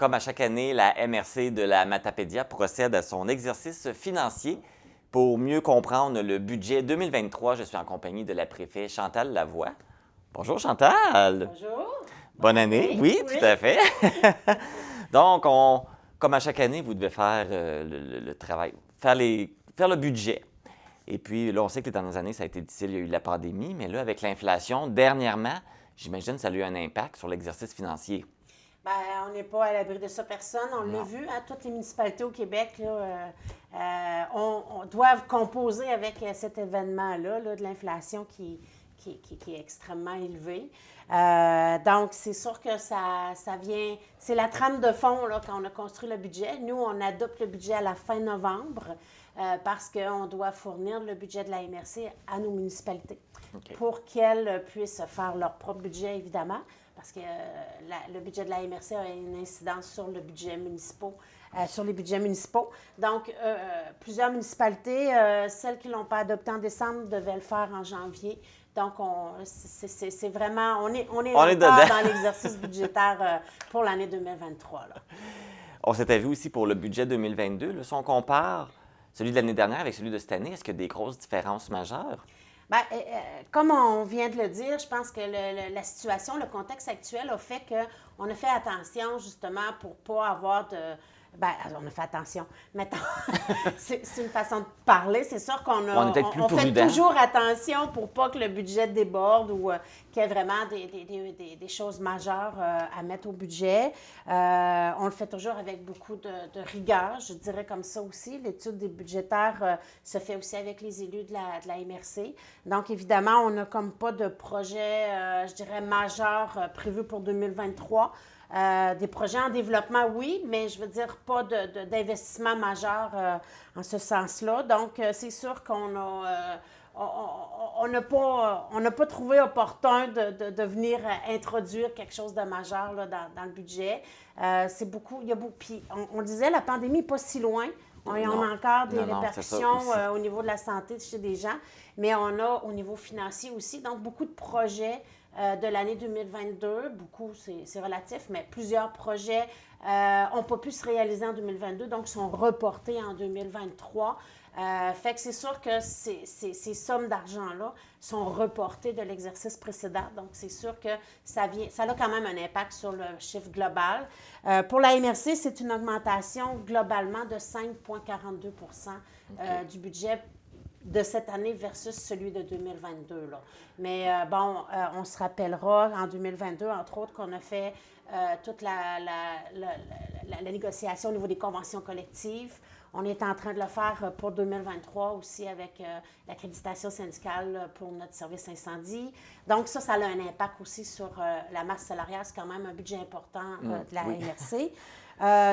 Comme à chaque année, la MRC de la Matapédia procède à son exercice financier. Pour mieux comprendre le budget 2023, je suis en compagnie de la préfète Chantal Lavoie. Bonjour Chantal! Bonjour! Bonne année! Oui, tout à fait! Donc, comme à chaque année, vous devez faire le travail, faire le budget. Et puis là, on sait que les dernières années, ça a été difficile, il y a eu la pandémie, mais là, avec l'inflation, dernièrement, j'imagine que ça a eu un impact sur l'exercice financier. Bien, on n'est pas à l'abri de ça, personne. On l'a Non. vu, hein, toutes les municipalités au Québec doivent composer avec cet événement-là, de l'inflation qui est extrêmement élevée. Donc, c'est sûr que ça vient... C'est la trame de fond là, quand on a construit le budget. Nous, on adopte le budget à la fin novembre parce qu'on doit fournir le budget de la MRC à nos municipalités pour qu'elles puissent faire leur propre budget, évidemment, parce que le budget de la MRC a une incidence sur le budget municipal. Sur les budgets municipaux. Donc, plusieurs municipalités, celles qui ne l'ont pas adopté en décembre, devaient le faire en janvier. Donc, c'est vraiment... On est encore dans l'exercice budgétaire pour l'année 2023. Là. On s'était vu aussi pour le budget 2022. Là, si on compare celui de l'année dernière avec celui de cette année, est-ce qu'il y a des grosses différences majeures? Bien, comme on vient de le dire, je pense que la situation, le contexte actuel a fait qu'on a fait attention justement pour ne pas avoir de... Bien, on a fait attention. Mettons, c'est une façon de parler. C'est sûr qu'on fait toujours attention pour pas que le budget déborde ou qu'il y ait vraiment des choses majeures à mettre au budget. On le fait toujours avec beaucoup de rigueur, je dirais comme ça aussi. L'étude des budgétaires se fait aussi avec les élus de la MRC. Donc, évidemment, on n'a comme pas de projet, je dirais, majeur prévu pour 2023. Des projets en développement, oui, mais je veux dire pas d'investissement majeur en ce sens-là. Donc, c'est sûr qu'on n'a pas trouvé opportun de venir introduire quelque chose de majeur là, dans le budget. C'est beaucoup, il y a beaucoup. Puis, on disait, la pandémie n'est pas si loin. On a encore des répercussions au niveau de la santé chez des gens, mais on a au niveau financier aussi. Donc, beaucoup de projets de l'année 2022, beaucoup, c'est relatif, mais plusieurs projets n'ont pas pu se réaliser en 2022, donc sont reportés en 2023. Fait que c'est sûr que ces sommes d'argent-là sont reportées de l'exercice précédent. Donc, c'est sûr que ça a quand même un impact sur le chiffre global. Pour la MRC, c'est une augmentation globalement de 5,42 du budget de cette année versus celui de 2022. Là. Mais on se rappellera en 2022, entre autres, qu'on a fait toute la négociation au niveau des conventions collectives. On est en train de le faire pour 2023 aussi avec l'accréditation syndicale pour notre service incendie. Donc, ça a un impact aussi sur la masse salariale. C'est quand même un budget important de la MRC.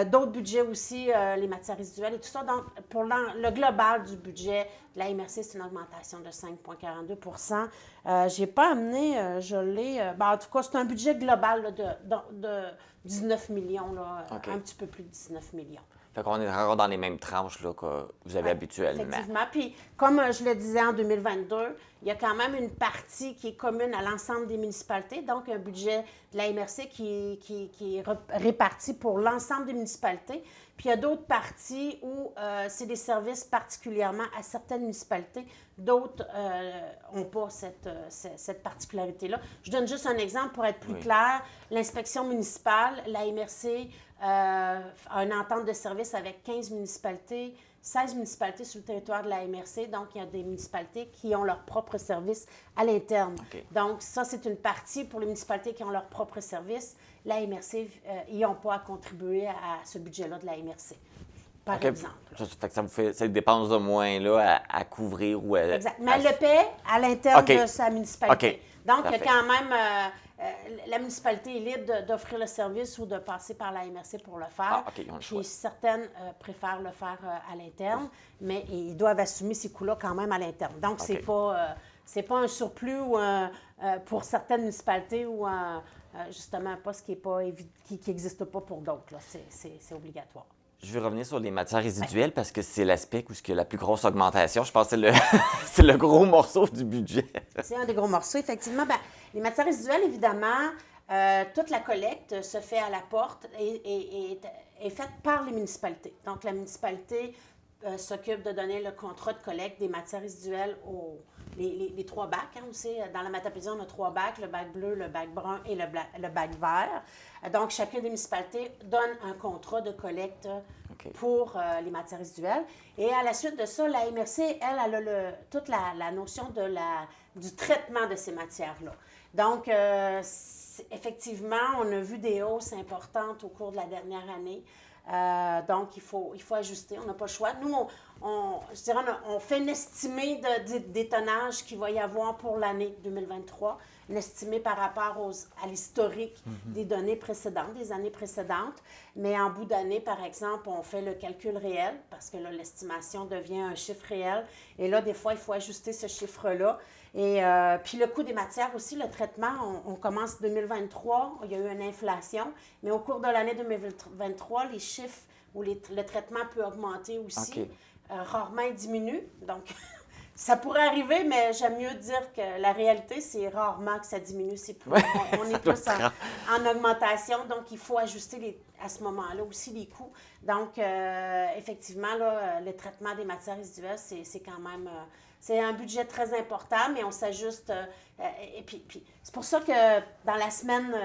D'autres budgets aussi, les matières résiduelles et tout ça. Donc, pour le global du budget de la MRC, c'est une augmentation de 5,42 Je n'ai pas amené, en tout cas, c'est un budget global là, de 19 millions, là, un petit peu plus de 19 millions. Fait qu'on est encore dans les mêmes tranches là, que vous avez habituellement. Effectivement. Puis, comme je le disais en 2022, il y a quand même une partie qui est commune à l'ensemble des municipalités, donc un budget de la MRC qui est réparti pour l'ensemble des municipalités. Puis, il y a d'autres parties où c'est des services particulièrement à certaines municipalités. D'autres n'ont pas cette particularité-là. Je donne juste un exemple pour être plus clair. L'inspection municipale, la MRC, a une entente de service avec 15 municipalités, 16 municipalités sur le territoire de la MRC. Donc, il y a des municipalités qui ont leur propre service à l'interne. Donc, ça, c'est une partie pour les municipalités qui ont leur propre service. La MRC, ils n'ont pas à contribuer à ce budget-là de la MRC, par exemple. Ça vous fait cette dépense de moins là, à couvrir ou à... Exact. Mais elle le paie à l'interne de sa municipalité. Donc, il y a quand même... la municipalité est libre d'offrir le service ou de passer par la MRC pour le faire. Puis certaines préfèrent le faire à l'interne, mais ils doivent assumer ces coûts-là quand même à l'interne. Donc, c'est pas un surplus ou pour certaines municipalités ou justement un poste qui n'existe pas pour d'autres. C'est obligatoire. Je veux revenir sur les matières résiduelles parce que c'est l'aspect où il y a la plus grosse augmentation. Je pense que c'est le gros morceau du budget. C'est un des gros morceaux, effectivement. Bien, les matières résiduelles, évidemment, Toute la collecte se fait à la porte et est faite par les municipalités. Donc, la municipalité s'occupe de donner le contrat de collecte des matières résiduelles les 3 bacs. Hein, aussi. Dans la Matapédia, on a 3 bacs, le bac bleu, le bac brun et le bac vert. Donc, chacune des municipalités donne un contrat de collecte pour les matières résiduelles. Et à la suite de ça, la MRC, elle a toute la notion du traitement de ces matières-là. Donc, effectivement, on a vu des hausses importantes au cours de la dernière année. Donc, il faut ajuster. On n'a pas le choix. Nous, je dirais, on fait une estimée des tonnages qu'il va y avoir pour l'année 2023, une estimée par rapport à l'historique des données précédentes, des années précédentes. Mais en bout d'année, par exemple, on fait le calcul réel parce que là, l'estimation devient un chiffre réel. Et là, des fois, il faut ajuster ce chiffre-là. Et puis le coût des matières aussi, le traitement, on commence 2023, il y a eu une inflation, mais au cours de l'année 2023, les chiffres ou le traitement peut augmenter aussi. Rarement il diminue, donc ça pourrait arriver, mais j'aime mieux dire que la réalité, c'est rarement que ça diminue, c'est plus, on est plus en augmentation, donc il faut ajuster à ce moment-là aussi les coûts. Donc, effectivement, là, le traitement des matières résiduelles, c'est quand même... c'est un budget très important, mais on s'ajuste. Et puis, c'est pour ça que dans la semaine,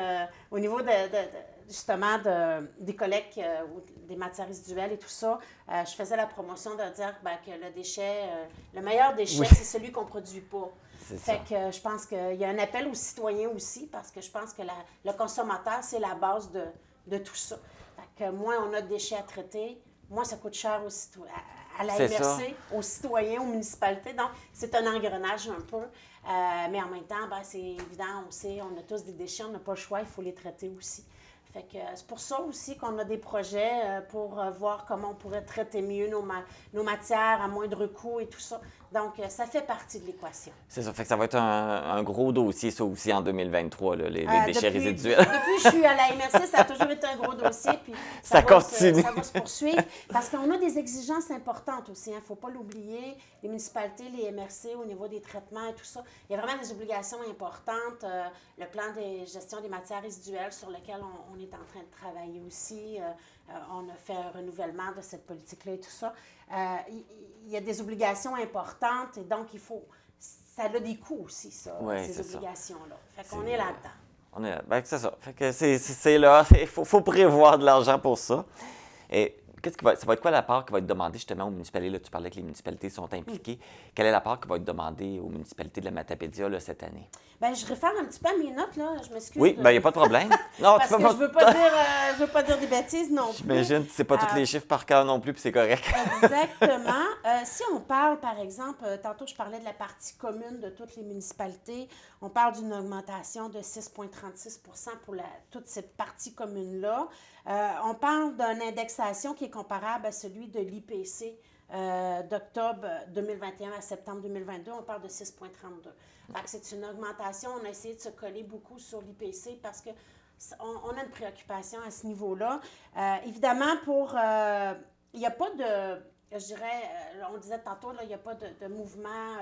au niveau justement des collectes des matières résiduelles et tout ça, je faisais la promotion de dire que le déchet, le meilleur déchet, c'est celui qu'on ne produit pas. Fait que je pense qu'il y a un appel aux citoyens aussi, parce que je pense que le consommateur, c'est la base de tout ça. Fait que moins on a de déchets à traiter, moins ça coûte cher à la MRC, aux citoyens, aux municipalités. Donc, c'est un engrenage un peu. Mais en même temps, c'est évident, on sait, on a tous des déchets, on n'a pas le choix, il faut les traiter aussi. Fait que c'est pour ça aussi qu'on a des projets pour voir comment on pourrait traiter mieux nos matières à moindre coût et tout ça. Donc, ça fait partie de l'équation. C'est ça. Fait que ça va être un gros dossier, ça aussi, en 2023, là, les déchets résiduels. Depuis que je suis à la MRC, ça a toujours été un gros dossier. Puis ça continue. Ça va se poursuivre parce qu'on a des exigences importantes aussi. Il ne faut pas l'oublier. Les municipalités, les MRC, au niveau des traitements et tout ça, il y a vraiment des obligations importantes. Le plan de gestion des matières résiduelles sur lequel on est en train de travailler aussi. On a fait un renouvellement de cette politique-là et tout ça. Il y a des obligations importantes et donc ça a des coûts aussi, ça, ces obligations-là. Fait qu'on est là-dedans. C'est ça. Fait que c'est là. Il faut prévoir de l'argent pour ça. Et ça va être quoi la part qui va être demandée justement aux municipalités? Là, tu parlais que les municipalités sont impliquées. Quelle est la part qui va être demandée aux municipalités de la Matapédia là, cette année? Bien, je réfère un petit peu à mes notes, là. Je m'excuse. Oui, bien, il n'y a pas de problème. Non, parce que je ne veux pas dire des bêtises non plus. J'imagine que ce n'est pas tous les chiffres par cœur non plus, puis c'est correct. Exactement. Si on parle, par exemple, tantôt je parlais de la partie commune de toutes les municipalités, on parle d'une augmentation de 6,36 % pour toute cette partie commune-là. On parle d'une indexation qui est comparable à celui de l'IPC d'octobre 2021 à septembre 2022. On parle de 6,32. C'est une augmentation. On a essayé de se coller beaucoup sur l'IPC parce qu'on a une préoccupation à ce niveau-là. Évidemment, il n'y a pas de... Je dirais, on disait tantôt, il n'y a pas de mouvement,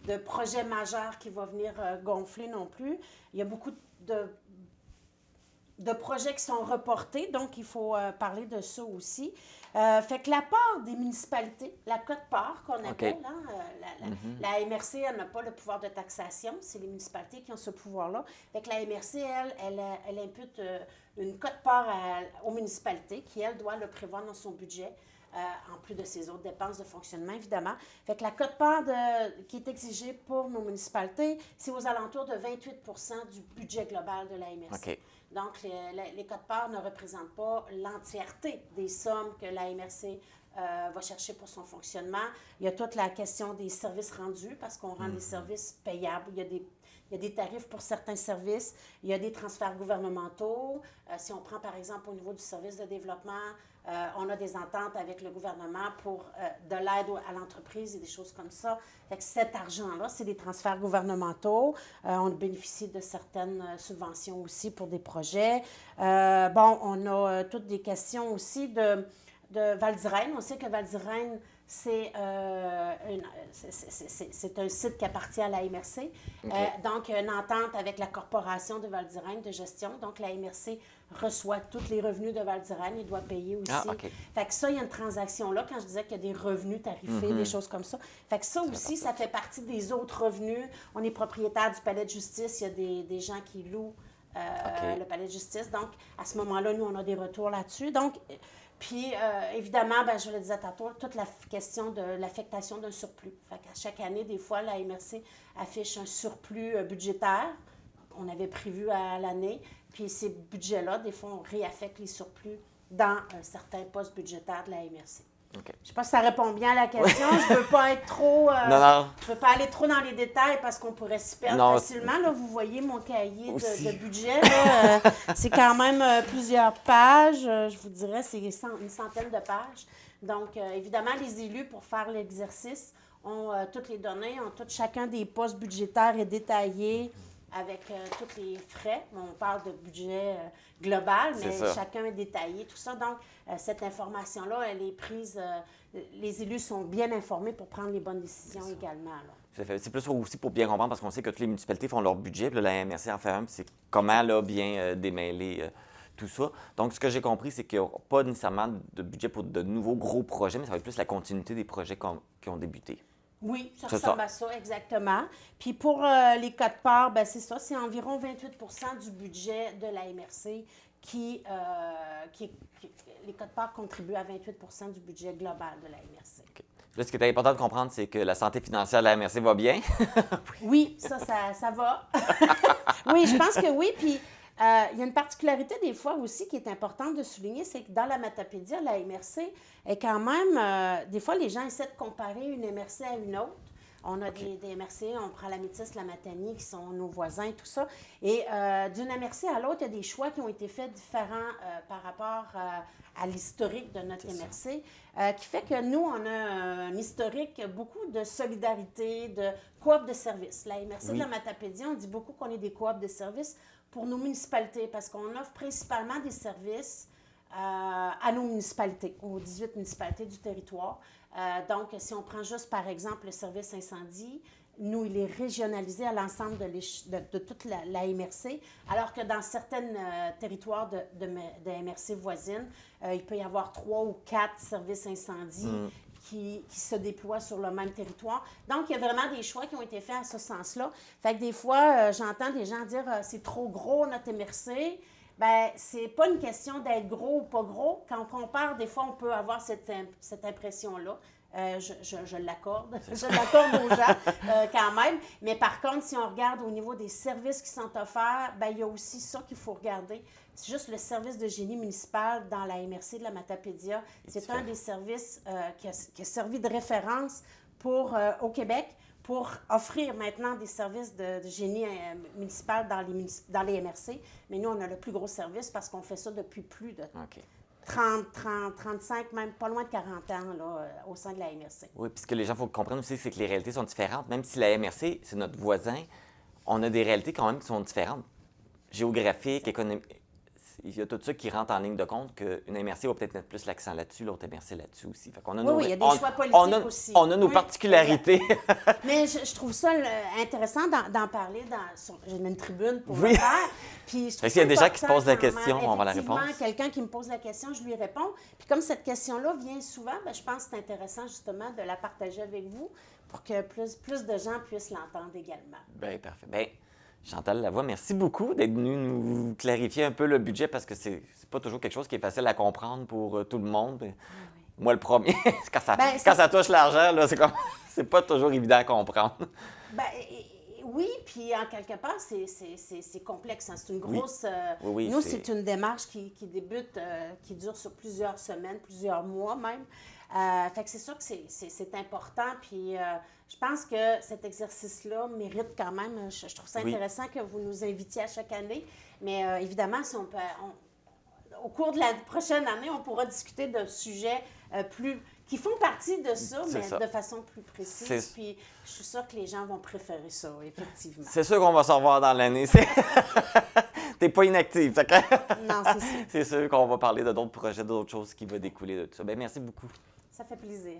de projet majeur qui va venir gonfler non plus. Il y a beaucoup de projets qui sont reportés, donc il faut parler de ça aussi. Fait que la part des municipalités, la quote-part qu'on appelle, la MRC, elle n'a pas le pouvoir de taxation, c'est les municipalités qui ont ce pouvoir-là. Fait que la MRC, elle impute une quote-part aux municipalités qui, elle, doit le prévoir dans son budget. En plus de ses autres dépenses de fonctionnement, évidemment. Fait que la quote-part qui est exigée pour nos municipalités, c'est aux alentours de 28 % du budget global de la MRC. Donc, les quote-parts ne représentent pas l'entièreté des sommes que la MRC va chercher pour son fonctionnement. Il y a toute la question des services rendus, parce qu'on rend des services payables. Il y a des tarifs pour certains services. Il y a des transferts gouvernementaux. Si on prend, par exemple, au niveau du service de développement, on a des ententes avec le gouvernement pour de l'aide à l'entreprise et des choses comme ça. Fait que cet argent-là, c'est des transferts gouvernementaux. On bénéficie de certaines subventions aussi pour des projets. On a toutes des questions aussi de Val d'Irène. On sait que Val d'Irène, c'est un site qui appartient à la MRC. Donc, une entente avec la Corporation de Val-d'Irène de gestion. Donc, la MRC reçoit tous les revenus de Val-d'Irène. Il doit payer aussi. Fait que ça, il y a une transaction là, quand je disais qu'il y a des revenus tarifés, des choses comme ça. Fait que ça aussi, ça fait partie des autres revenus. On est propriétaire du palais de justice. Il y a des gens qui louent le palais de justice. Donc, à ce moment-là, nous, on a des retours là-dessus. Donc, puis, évidemment, je le disais tantôt, toute la question de l'affectation d'un surplus. Fait qu'à chaque année, des fois, la MRC affiche un surplus budgétaire. On avait prévu à l'année. Puis, ces budgets-là, des fois, on réaffecte les surplus dans certains postes budgétaires de la MRC. Okay. Je ne sais pas si ça répond bien à la question. Je ne veux pas être trop... Je veux pas aller trop dans les détails parce qu'on pourrait s'y perdre facilement. Là, vous voyez mon cahier de budget. C'est quand même plusieurs pages. Je vous dirais, c'est une centaine de pages. Donc, évidemment, les élus, pour faire l'exercice, ont toutes les données, chacun des postes budgétaires est détaillé avec tous les frais. On parle de budget global, mais chacun est détaillé, tout ça. Donc, cette information-là, elle est prise... les élus sont bien informés pour prendre les bonnes décisions également. C'est plus aussi pour bien comprendre, parce qu'on sait que toutes les municipalités font leur budget, puis là, la MRC en fait un, puis c'est comment là, bien démêler tout ça. Donc, ce que j'ai compris, c'est qu'il n'y aura pas nécessairement de budget pour de nouveaux gros projets, mais ça va être plus la continuité des projets qui ont débuté. Oui, ça ressemble à ça, exactement. Puis pour les quotes-parts, c'est ça, c'est environ 28 du budget de la MRC les quotes-parts contribuent à 28 du budget global de la MRC. Okay. Là, ce qui est important de comprendre, c'est que la santé financière de la MRC va bien. Oui, ça va. Oui, je pense que oui. Puis il y a une particularité des fois aussi qui est importante de souligner, c'est que dans la Matapédia, la MRC est quand même... des fois, les gens essaient de comparer une MRC à une autre. On a des MRC, on prend la Métis, la Matanie, qui sont nos voisins, tout ça. Et d'une MRC à l'autre, il y a des choix qui ont été faits différents par rapport à l'historique de notre MRC, qui fait que nous, on a un historique, beaucoup de solidarité, de coop de services. La MRC de la Matapédia, on dit beaucoup qu'on est des coop de services pour nos municipalités, parce qu'on offre principalement des services à nos municipalités, aux 18 municipalités du territoire. Donc, si on prend juste, par exemple, le service incendie, nous, il est régionalisé à l'ensemble de toute la MRC, alors que dans certains territoires de MRC voisines, il peut y avoir 3 ou 4 services incendie qui se déploient sur le même territoire. Donc, il y a vraiment des choix qui ont été faits à ce sens-là. Fait que des fois, j'entends des gens dire « c'est trop gros notre MRC ». Bien, c'est pas une question d'être gros ou pas gros. Quand on compare, des fois, on peut avoir cette impression-là. Je l'accorde. Je l'accorde aux gens quand même. Mais par contre, si on regarde au niveau des services qui sont offerts, bien, il y a aussi ça qu'il faut regarder. C'est juste le service de génie municipal dans la MRC de la Matapédia. C'est un des services qui a servi de référence au Québec pour offrir maintenant des services de génie municipal dans les MRC. Mais nous, on a le plus gros service parce qu'on fait ça depuis plus de 30, 35, même pas loin de 40 ans là, au sein de la MRC. Oui, puis ce que les gens faut comprendre aussi, c'est que les réalités sont différentes. Même si la MRC, c'est notre voisin, on a des réalités quand même qui sont différentes. Géographiques, économiques. Il y a tout ça qui rentre en ligne de compte qu'une MRC va peut-être mettre plus l'accent là-dessus, l'autre MRC là-dessus aussi. Fait qu'on a il y a des choix politiques aussi. On a nos particularités. Mais je trouve ça intéressant d'en parler. J'ai une tribune pour le faire. Puis s'il y a des gens qui se posent la question, on va la répondre. Quelqu'un qui me pose la question, je lui réponds. Puis comme cette question-là vient souvent, je pense que c'est intéressant justement de la partager avec vous pour que plus de gens puissent l'entendre également. Bien, parfait. Bien, Chantal Lavoie, merci beaucoup d'être venue nous clarifier un peu le budget parce que c'est pas toujours quelque chose qui est facile à comprendre pour tout le monde. Oui. Moi, le premier, quand ça touche l'argent, là, c'est pas toujours évident à comprendre. Oui, puis en quelque part, c'est complexe. Hein. C'est une grosse... Oui, nous, c'est une démarche qui débute, qui dure sur plusieurs semaines, plusieurs mois même. Fait que c'est sûr que c'est important. Puis je pense que cet exercice-là mérite quand même... Je trouve ça intéressant que vous nous invitiez à chaque année. Mais évidemment, si on peut... au cours de la prochaine année, on pourra discuter de sujets qui font partie de ça, mais de façon plus précise. Puis je suis sûre que les gens vont préférer ça, effectivement. C'est sûr qu'on va s'en revoir dans l'année. t'es pas inactive. Fait que Non, c'est ça. c'est sûr qu'on va parler de d'autres projets, d'autres choses qui vont découler de tout ça. Bien, merci beaucoup. Ça fait plaisir.